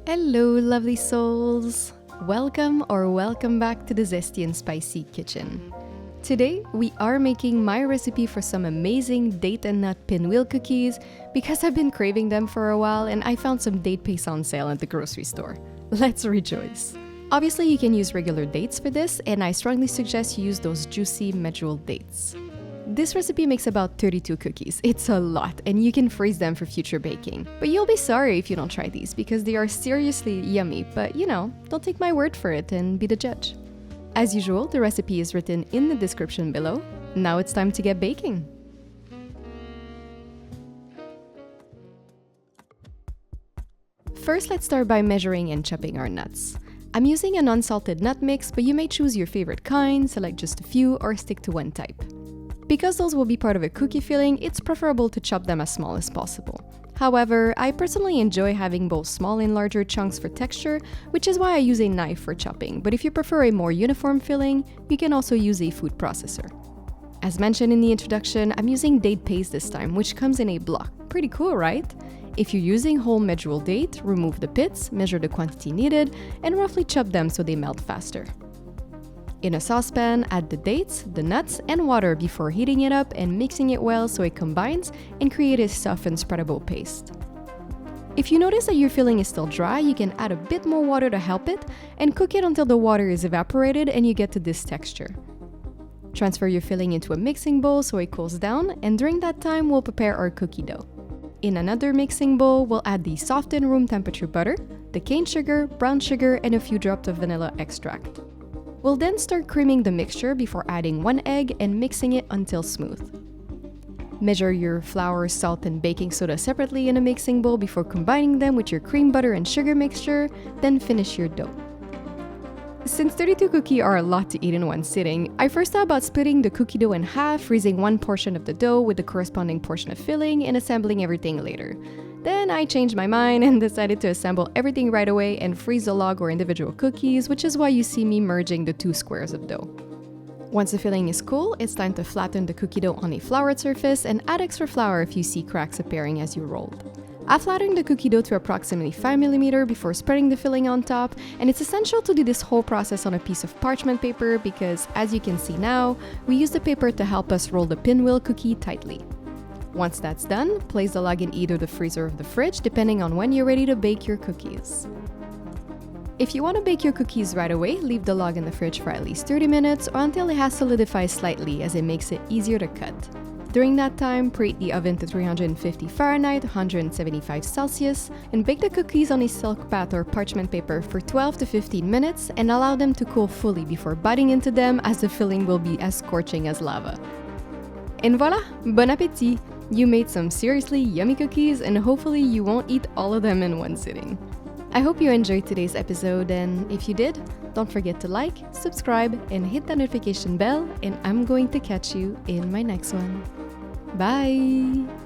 Hello, lovely souls! Welcome back to the Zesty and Spicy Kitchen. Today, we are making my recipe for some amazing date and nut pinwheel cookies because I've been craving them for a while and I found some date paste on sale at the grocery store. Let's rejoice! Obviously, you can use regular dates for this, and I strongly suggest you use those juicy Medjool dates. This recipe makes about 32 cookies. It's a lot, and you can freeze them for future baking. But you'll be sorry if you don't try these because they are seriously yummy, but don't take my word for it and be the judge. As usual, the recipe is written in the description below. Now it's time to get baking. First, let's start by measuring and chopping our nuts. I'm using an unsalted nut mix, but you may choose your favorite kind, select just a few, or stick to one type. Because those will be part of a cookie filling, it's preferable to chop them as small as possible. However, I personally enjoy having both small and larger chunks for texture, which is why I use a knife for chopping, but if you prefer a more uniform filling, you can also use a food processor. As mentioned in the introduction, I'm using date paste this time, which comes in a block. Pretty cool, right? If you're using whole Medjool date, remove the pits, measure the quantity needed, and roughly chop them so they melt faster. In a saucepan, add the dates, the nuts, and water before heating it up and mixing it well so it combines and create a soft and spreadable paste. If you notice that your filling is still dry, you can add a bit more water to help it and cook it until the water is evaporated and you get to this texture. Transfer your filling into a mixing bowl so it cools down, and during that time, we'll prepare our cookie dough. In another mixing bowl, we'll add the softened room temperature butter, the cane sugar, brown sugar, and a few drops of vanilla extract. We'll then start creaming the mixture before adding one egg and mixing it until smooth. Measure your flour, salt, and baking soda separately in a mixing bowl before combining them with your cream butter and sugar mixture, then finish your dough. Since 32 cookies are a lot to eat in one sitting, I first thought about splitting the cookie dough in half, freezing one portion of the dough with the corresponding portion of filling, and assembling everything later. Then I changed my mind and decided to assemble everything right away and freeze the log or individual cookies, which is why you see me merging the two squares of dough. Once the filling is cool, it's time to flatten the cookie dough on a floured surface and add extra flour if you see cracks appearing as you rolled. I flattened the cookie dough to approximately 5mm before spreading the filling on top, and it's essential to do this whole process on a piece of parchment paper because, as you can see now, we use the paper to help us roll the pinwheel cookie tightly. Once that's done, place the log in either the freezer or the fridge, depending on when you're ready to bake your cookies. If you want to bake your cookies right away, leave the log in the fridge for at least 30 minutes or until it has solidified slightly, as it makes it easier to cut. During that time, preheat the oven to 350 Fahrenheit, 175 Celsius, and bake the cookies on a silk bath or parchment paper for 12 to 15 minutes and allow them to cool fully before biting into them, as the filling will be as scorching as lava. And voila! Bon appétit! You made some seriously yummy cookies, and hopefully you won't eat all of them in one sitting. I hope you enjoyed today's episode, and if you did, don't forget to like, subscribe, and hit that notification bell, and I'm going to catch you in my next one. Bye!